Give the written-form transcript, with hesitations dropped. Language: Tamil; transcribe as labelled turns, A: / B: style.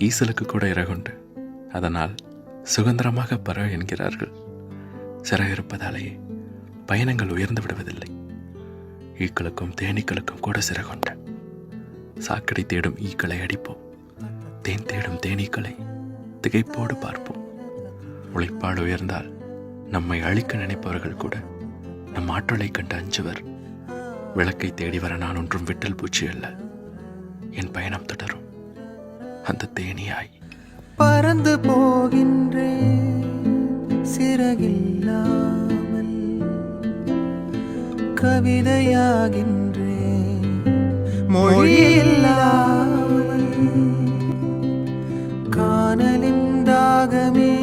A: ஈசலுக்கு கூட இறகுண்டு, அதனால் சுதந்திரமாக பறவை என்கிறார்கள். சிறகிருப்பதாலேயே பயணங்கள் உயர்ந்து விடுவதில்லை. ஈக்களுக்கும் தேனீக்களுக்கும் கூட சிறகுண்டு. சாக்கடை தேடும் ஈக்களை அடிப்போம், தேன் தேடும் தேனீக்களை திகைப்போடு பார்ப்போம். உழைப்பாடு உயர்ந்தால் நம்மை அழிக்க நினைப்பவர்கள் கூட நம் ஆற்றலை கண்டு அஞ்சுவர். விளக்கை தேடி வர நான் ஒன்றும் விட்டல் பூச்சி அல்ல. என் பயணம் தொடரும் அந்த தேனியாய்.
B: பறந்து போகின்றேன் சிறகில்லாமல், கவிதையாகின்றேன் மொழியில்லாமல். காணலின் தாகமே